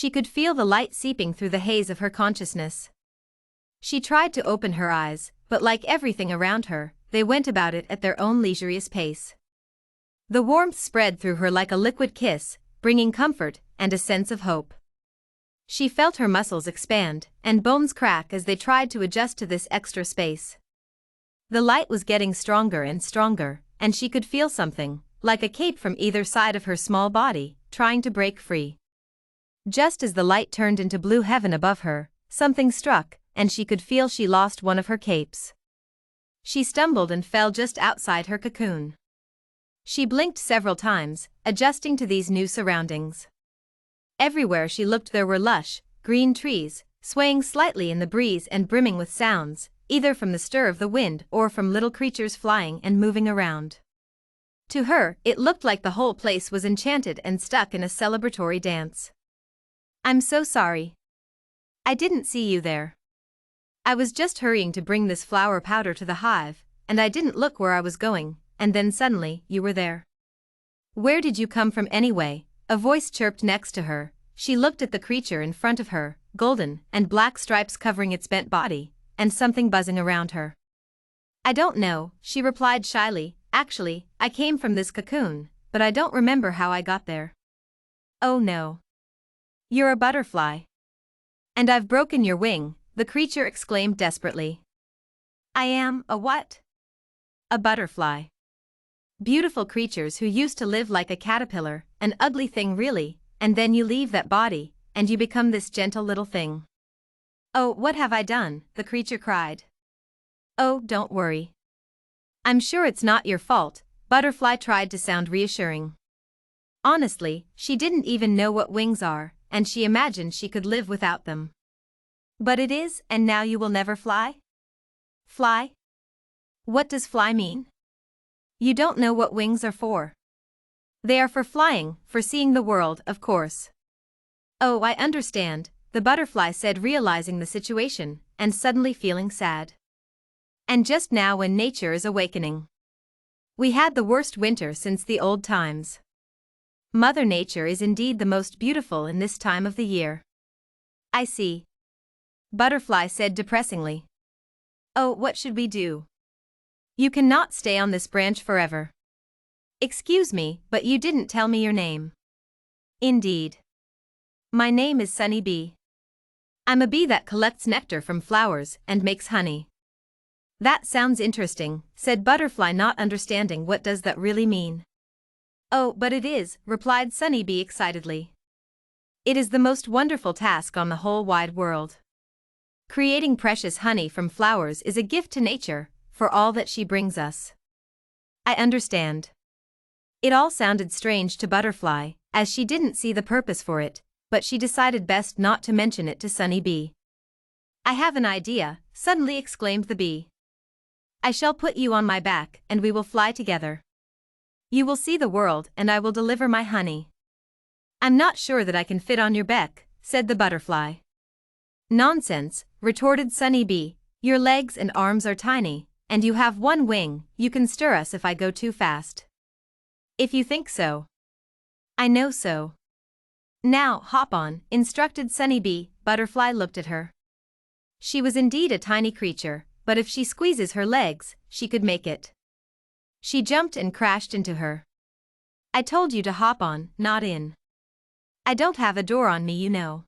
She could feel the light seeping through the haze of her consciousness. She tried to open her eyes, but like everything around her, they went about it at their own leisurely pace. The warmth spread through her like a liquid kiss, bringing comfort and a sense of hope. She felt her muscles expand and bones crack as they tried to adjust to this extra space. The light was getting stronger and stronger, and she could feel something, like a cape from either side of her small body, trying to break free. Just as the light turned into blue heaven above her, something struck, and she could feel she lost one of her capes. She stumbled and fell just outside her cocoon. She blinked several times, adjusting to these new surroundings. Everywhere she looked there were lush, green trees, swaying slightly in the breeze and brimming with sounds, either from the stir of the wind or from little creatures flying and moving around. To her, it looked like the whole place was enchanted and stuck in a celebratory dance. "I'm so sorry. I didn't see you there. I was just hurrying to bring this flower powder to the hive, and I didn't look where I was going, and then suddenly, you were there." "Where did you come from anyway?" a voice chirped next to her. She looked at the creature in front of her, golden and black stripes covering its bent body, and something buzzing around her. "I don't know," she replied shyly. "Actually, I came from this cocoon, but I don't remember how I got there." "Oh no. You're a butterfly. And I've broken your wing," the creature exclaimed desperately. "I am a what?" "A butterfly. Beautiful creatures who used to live like a caterpillar, an ugly thing really, and then you leave that body, and you become this gentle little thing." "Oh, what have I done?" the creature cried. "Oh, don't worry. I'm sure it's not your fault," Butterfly tried to sound reassuring. Honestly, she didn't even know what wings are, and she imagined she could live without them. "But it is, and now you will never fly?" "Fly? What does fly mean?" "You don't know what wings are for." "They are for flying, for seeing the world, of course." "Oh, I understand," the butterfly said, realizing the situation, and suddenly feeling sad. "And just now when nature is awakening. We had the worst winter since the old times. Mother Nature is indeed the most beautiful in this time of the year." "I see," Butterfly said depressingly. "Oh, what should we do? You cannot stay on this branch forever." "Excuse me, but you didn't tell me your name." "Indeed. My name is Sunny Bee. I'm a bee that collects nectar from flowers and makes honey." "That sounds interesting," said Butterfly, not understanding what does that really mean. "Oh, but it is," replied Sunny Bee excitedly. "It is the most wonderful task on the whole wide world. Creating precious honey from flowers is a gift to nature, for all that she brings us." "I understand." It all sounded strange to Butterfly, as she didn't see the purpose for it, but she decided best not to mention it to Sunny Bee. "I have an idea," suddenly exclaimed the bee. "I shall put you on my back, and we will fly together. You will see the world, and I will deliver my honey." "I'm not sure that I can fit on your back," said the butterfly. "Nonsense," retorted Sunny Bee. "Your legs and arms are tiny, and you have one wing. You can stir us if I go too fast." "If you think so." "I know so." "Now, hop on," instructed Sunny Bee. Butterfly looked at her. She was indeed a tiny creature, but if she squeezes her legs, she could make it. She jumped and crashed into her. "I told you to hop on, not in. I don't have a door on me, you know."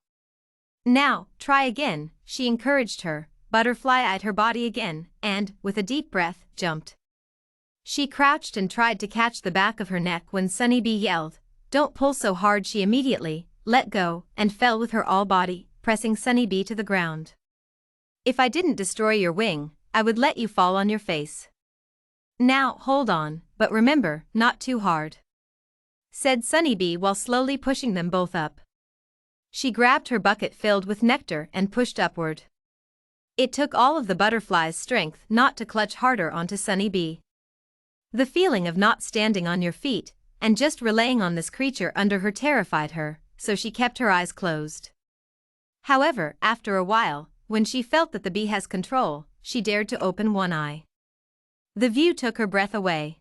"Now, try again," she encouraged her. Butterfly eyed her body again, and, with a deep breath, jumped. She crouched and tried to catch the back of her neck when Sunny Bee yelled, "Don't pull so hard." She immediately let go and fell with her all body, pressing Sunny Bee to the ground. "If I didn't destroy your wing, I would let you fall on your face. Now, hold on, but remember, not too hard," said Sunny Bee while slowly pushing them both up. She grabbed her bucket filled with nectar and pushed upward. It took all of the butterfly's strength not to clutch harder onto Sunny Bee. The feeling of not standing on your feet and just relying on this creature under her terrified her, so she kept her eyes closed. However, after a while, when she felt that the bee has control, she dared to open one eye. The view took her breath away.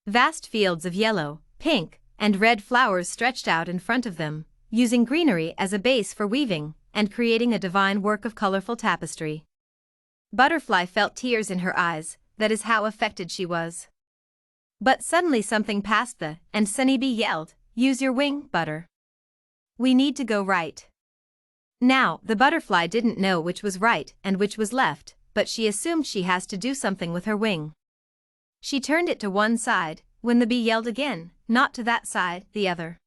Vast fields of yellow, pink, and red flowers stretched out in front of them, using greenery as a base for weaving, and creating a divine work of colorful tapestry. Butterfly felt tears in her eyes, that is how affected she was. But suddenly something passed the, and Sunnybee yelled, "Use your wing, Butter. We need to go right." Now, the butterfly didn't know which was right and which was left, but she assumed she has to do something with her wing. She turned it to one side, when the bee yelled again, "Not to that side, the other."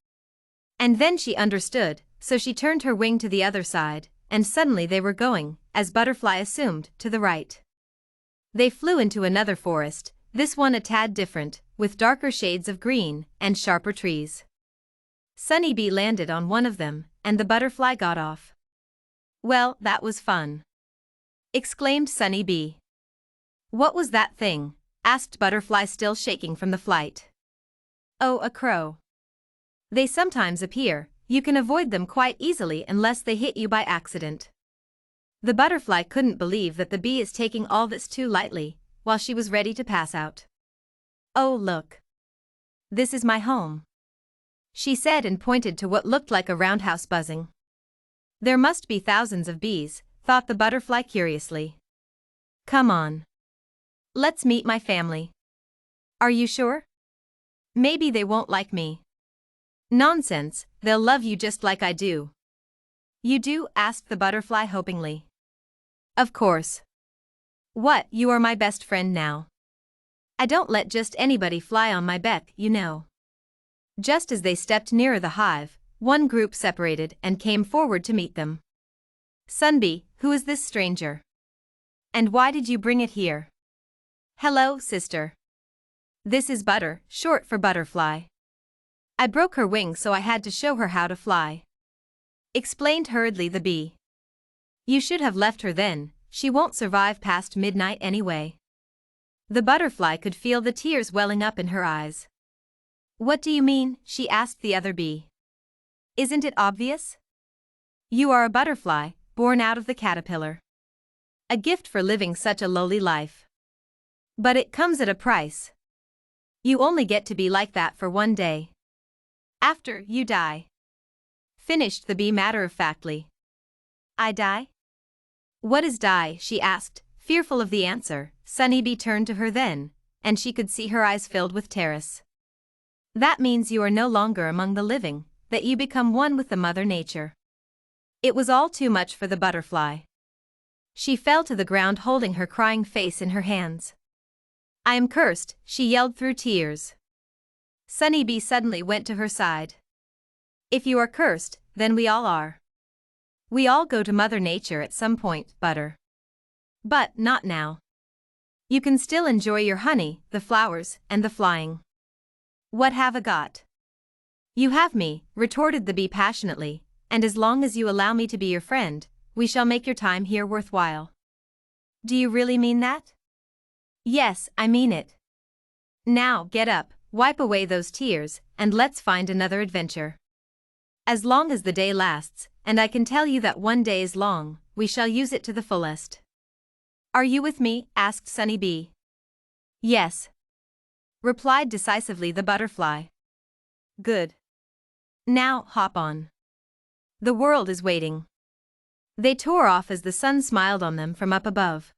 And then she understood, so she turned her wing to the other side, and suddenly they were going, as Butterfly assumed, to the right. They flew into another forest, this one a tad different, with darker shades of green and sharper trees. Sunnybee landed on one of them, and the butterfly got off. "Well, that was fun," exclaimed Sunnybee. "What was that thing?" asked Butterfly, still shaking from the flight. "Oh, a crow. They sometimes appear, you can avoid them quite easily unless they hit you by accident." The butterfly couldn't believe that the bee is taking all this too lightly, while she was ready to pass out. "Oh, look. This is my home," she said, and pointed to what looked like a roundhouse buzzing. "There must be thousands of bees," thought the butterfly curiously. "Come on. Let's meet my family." "Are you sure? Maybe they won't like me." "Nonsense, they'll love you just like I do." "You do?" asked the butterfly hopingly. "Of course. What, you are my best friend now. I don't let just anybody fly on my beck, you know." Just as they stepped nearer the hive, one group separated and came forward to meet them. "Sunbee, who is this stranger? And why did you bring it here?" "Hello, sister. This is Butter, short for Butterfly. I broke her wing, so I had to show her how to fly," explained hurriedly the bee. "You should have left her then, she won't survive past midnight anyway." The butterfly could feel the tears welling up in her eyes. "What do you mean?" she asked the other bee. "Isn't it obvious? You are a butterfly, born out of the caterpillar. A gift for living such a lowly life. But it comes at a price. You only get to be like that for one day. After, you die," finished the bee matter-of-factly. "I die? What is die?" she asked, fearful of the answer. Sunnybee turned to her then, and she could see her eyes filled with terrors. "That means you are no longer among the living, that you become one with the Mother Nature." It was all too much for the butterfly. She fell to the ground holding her crying face in her hands. "I am cursed," she yelled through tears. Sunnybee suddenly went to her side. "If you are cursed, then we all are. We all go to Mother Nature at some point, Butter. But not now. You can still enjoy your honey, the flowers, and the flying." "What have I got?" "You have me," retorted the bee passionately, "and as long as you allow me to be your friend, we shall make your time here worthwhile." "Do you really mean that?" "Yes, I mean it. Now, get up, wipe away those tears, and let's find another adventure. As long as the day lasts, and I can tell you that one day is long, we shall use it to the fullest." "Are you with me?" asked Sunnybee. "Yes," replied decisively the butterfly. "Good. Now, hop on. The world is waiting." They tore off as the sun smiled on them from up above.